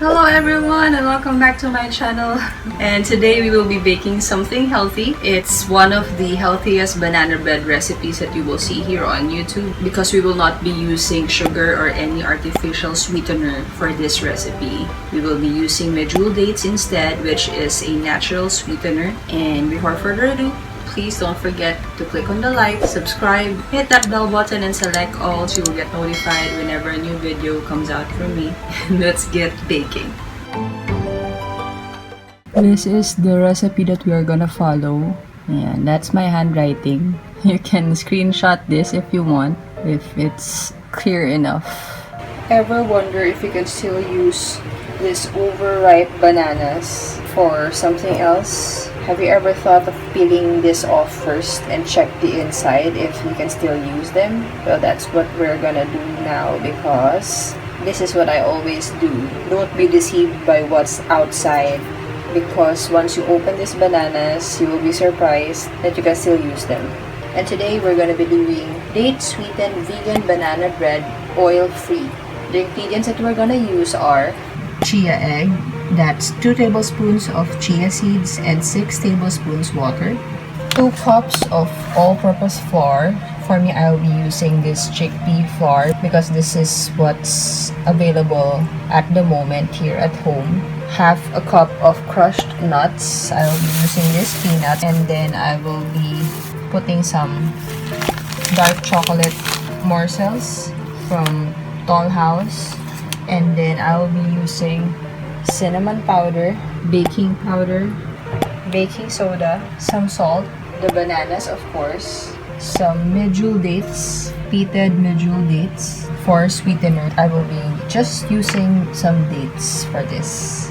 Hello everyone and welcome back to my channel. And today we will be baking something healthy. It's one of the healthiest banana bread recipes that you will see here on YouTube because we will not be using sugar or any artificial sweetener for this recipe. We will be using medjool dates instead, which is a natural sweetener. And before further ado, please don't forget to click on the like, subscribe, hit that bell button and select all so you will get notified whenever a new video comes out from me. Let's get baking. This is the recipe that we are gonna follow, and that's my handwriting. You can screenshot this if you want, if it's clear enough. Ever wonder if you can still use these overripe bananas for something else? Have you ever thought of peeling this off first and check the inside if you can still use them? Well, that's what we're gonna do now because this is what I always do. Don't be deceived by what's outside because once you open these bananas, you will be surprised that you can still use them. And today we're gonna be doing date sweetened vegan banana bread, oil-free. The ingredients that we're gonna use are chia egg, that's 2 tablespoons of chia seeds and 6 tablespoons water, 2 cups of all-purpose flour. For me, I'll be using this chickpea flour because this is what's available at the moment here at home. Half a cup of crushed nuts. I'll be using this peanut, and then I will be putting some dark chocolate morsels from Toll House, and then I'll be using cinnamon powder, baking powder, baking soda, some salt, the bananas of course, some medjool dates, peated medjool dates. For sweetener, I will be just using some dates for this.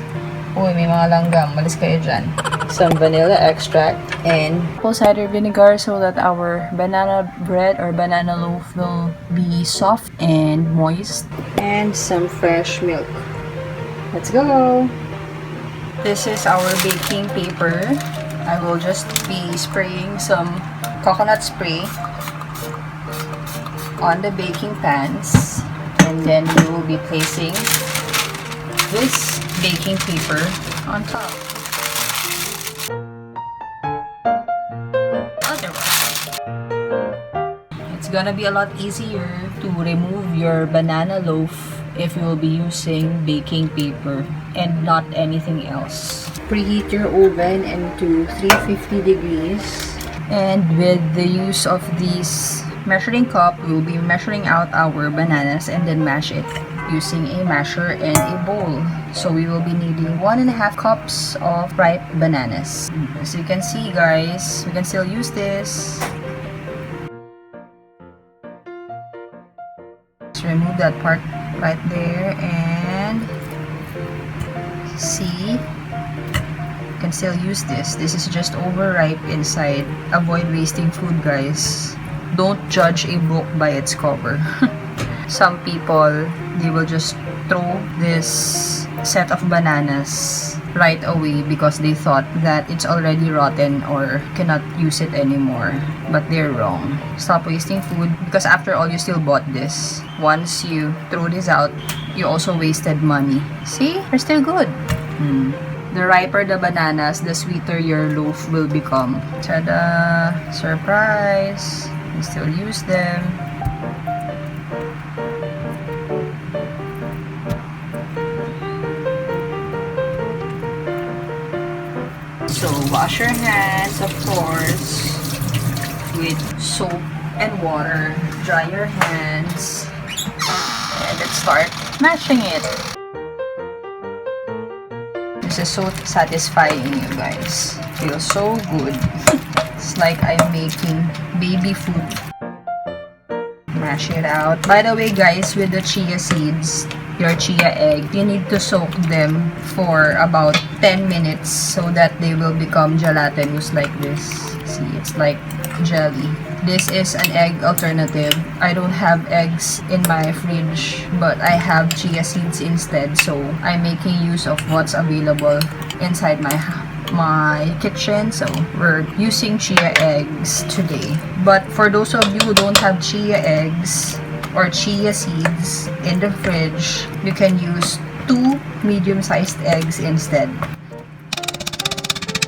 Uy, may mga langgam, malis kayo dyan. Some vanilla extract and apple cider vinegar so that our banana bread or banana loaf will be soft and moist. And some fresh milk. Let's go! This is our baking paper. I will just be spraying some coconut spray on the baking pans, and then we will be placing this baking paper on top. It's gonna be a lot easier to remove your banana loaf if you will be using baking paper and not anything else. Preheat your oven into 350 degrees, and with the use of this measuring cup, we will be measuring out our bananas and then mash it using a masher and a bowl. So we will be needing 1.5 cups of ripe bananas. As you can see guys, we can still use this. Just remove that part right there and see, you can still use this. This is just overripe inside. Avoid wasting food guys. Don't judge a book by its cover. Some people, they will just throw this set of bananas right away because they thought that it's already rotten or cannot use it anymore. But they're wrong. Stop wasting food because after all, you still bought this. Once you throw this out, you also wasted money. See? They're still good. The riper the bananas, the sweeter your loaf will become. Ta-da! Surprise! You still use them. So wash your hands, of course, with soap and water. Dry your hands. And let's start mashing it. This is so satisfying, you guys. Feels so good. It's like I'm making baby food. Mash it out. By the way guys, with the chia seeds, your chia egg, you need to soak them for about 10 minutes so that they will become gelatinous like this. See, it's like jelly. This is an egg alternative. I don't have eggs in my fridge, but I have chia seeds instead, so I'm making use of what's available inside my kitchen. So we're using chia eggs today. But for those of you who don't have chia eggs or chia seeds in the fridge, you can use 2 medium-sized eggs instead.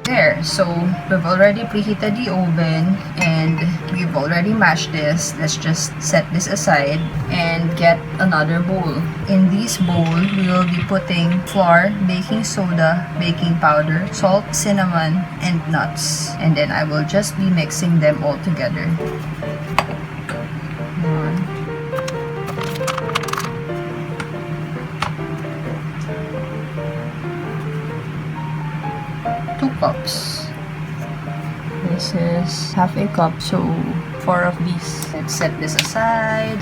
There, so we've already preheated the oven and we've already mashed this. Let's just set this aside and get another bowl. In this bowl, we will be putting flour, baking soda, baking powder, salt, cinnamon, and nuts. And then I will just be mixing them all together. 2 cups. This is half a cup, so 4 of these. Let's set this aside.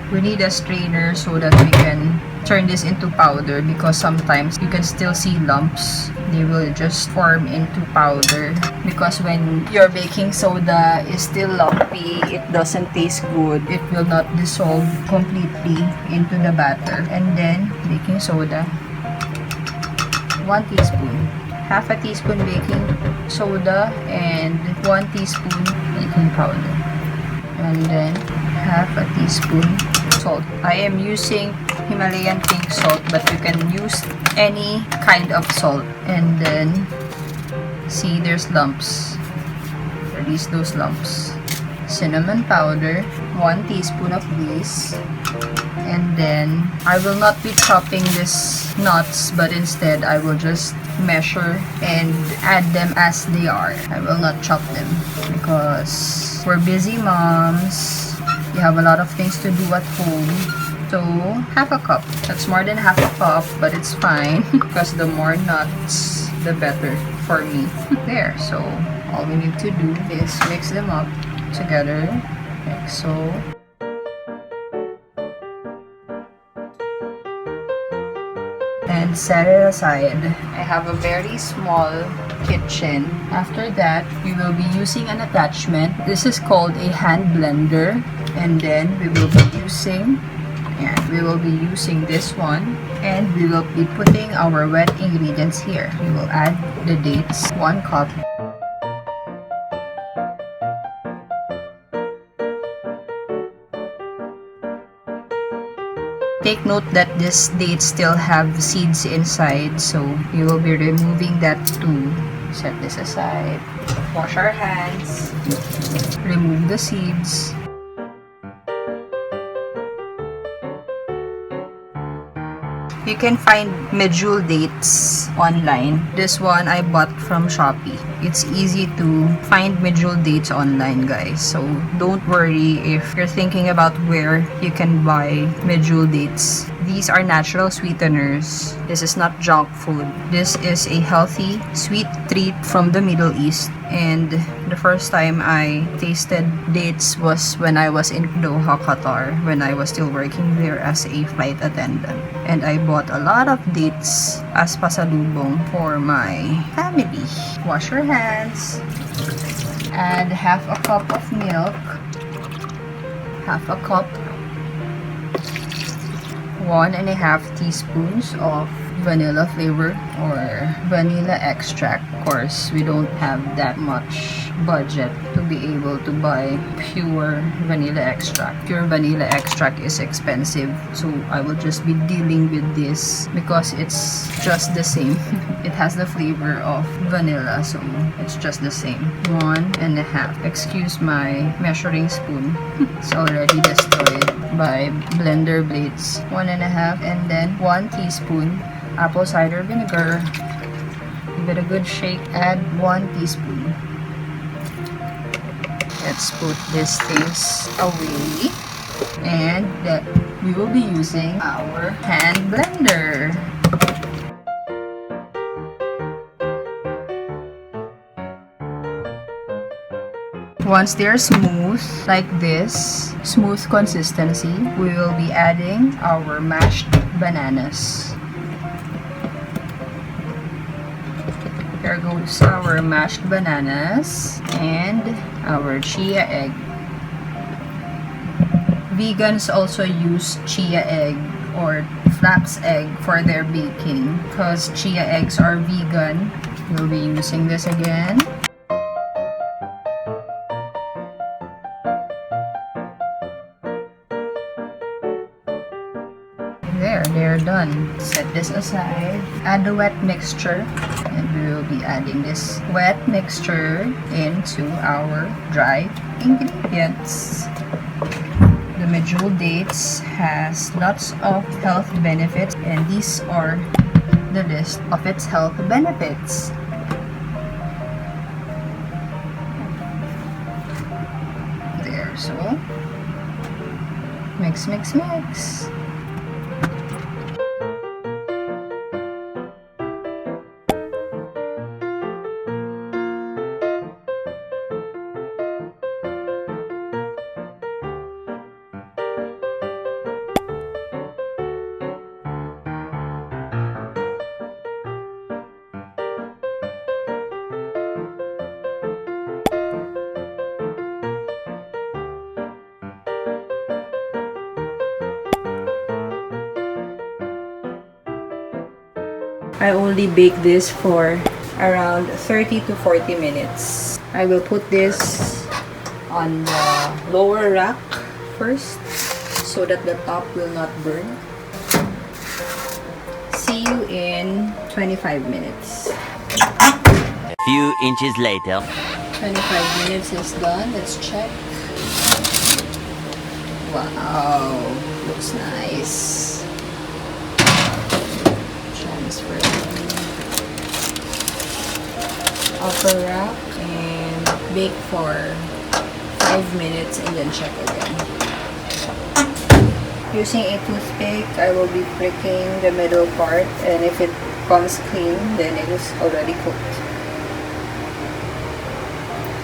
We need a strainer so that we can turn this into powder, because sometimes you can still see lumps. They will just form into powder, because when your baking soda is still lumpy, it doesn't taste good. It will not dissolve completely into the batter. And then baking soda, 1 teaspoon. Half a teaspoon baking soda and 1 teaspoon baking powder. And then half a teaspoon salt. I am using Himalayan pink salt, but you can use any kind of salt. And then, see, there's lumps. Release those lumps. Cinnamon powder, 1 teaspoon of this. And then, I will not be chopping these nuts, but instead, I will just measure and add them as they are. I will not chop them because we're busy moms. We have a lot of things to do at home. So, half a cup. That's more than half a cup, but it's fine because the more nuts, the better for me. There, so all we need to do is mix them up together, like so. And set it aside. I have a very small kitchen. After that, we will be using an attachment. This is called a hand blender. And then we will be using this one, and we will be putting our wet ingredients here. We will add the dates, 1 cup. Take note that these dates still have seeds inside, so we will be removing that too. Set this aside. Wash our hands. Remove the seeds. You can find medjool dates online. This one I bought from Shopee. It's easy to find medjool dates online, guys. So don't worry if you're thinking about where you can buy medjool dates. These are natural sweeteners. This is not junk food. This is a healthy, sweet treat from the Middle East. And the first time I tasted dates was when I was in Doha, Qatar, when I was still working there as a flight attendant. And I bought a lot of dates as pasalubong for my family. Wash your hands. Add half a cup of milk. Half a cup. 1.5 teaspoons of vanilla flavor or vanilla extract. Of course, we don't have that much budget to be able to buy pure vanilla extract. Pure vanilla extract is expensive, so I will just be dealing with this because it's just the same. It has the flavor of vanilla, so it's just the same. 1.5. Excuse my measuring spoon. It's already destroyed by blender blades. 1.5, and then 1 teaspoon apple cider vinegar. Give it a good shake. Add 1 teaspoon. Let's put these things away, and we will be using our hand blender. Once they're smooth, like this, smooth consistency, we will be adding our mashed bananas. Here goes our mashed bananas and our chia egg. Vegans also use chia egg or flax egg for their baking because chia eggs are vegan. We'll be using this again. There, they're done. done. Set this aside. Add the wet mixture. And we will be adding this wet mixture into our dry ingredients. The medjool dates has lots of health benefits, and these are the list of its health benefits. There, so mix, mix, mix. I only bake this for around 30 to 40 minutes. I will put this on the lower rack first so that the top will not burn. See you in 25 minutes. A few inches later. 25 minutes is done. Let's check. Wow, looks nice. Transfer upper rack and bake for 5 minutes and then check again. Using a toothpick, I will be pricking the middle part, and if it comes clean, then it is already cooked.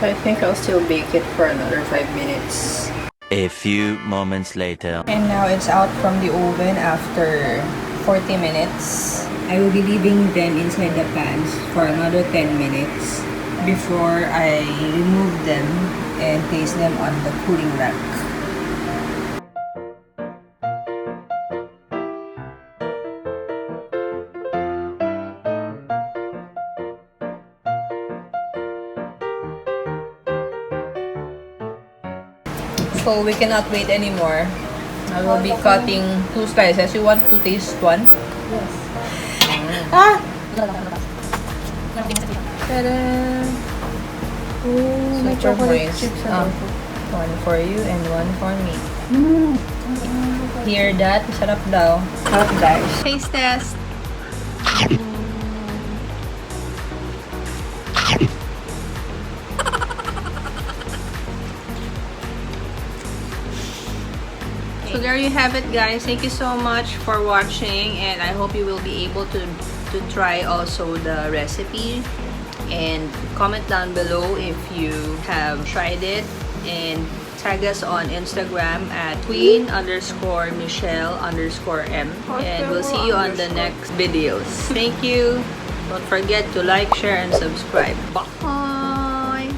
I think I'll still bake it for another 5 minutes. A few moments later. And now it's out from the oven after 40 minutes. I will be leaving them inside the pans for another 10 minutes before I remove them and place them on the cooling rack. So we cannot wait anymore. I will be cutting 2 slices. You want to taste one? Yes. Ah! Ta-da! Oh, my Super chocolate moist. chips. One for you and one for me. Hear that? Sarap daw. Sarap, guys. Taste test. So there you have it, guys. Thank you so much for watching, and I hope you will be able to try also the recipe, and comment down below if you have tried it, and tag us on Instagram at queen_michelle_m, and we'll see you on the next videos. Thank you. Don't forget to like, share, and subscribe. Bye.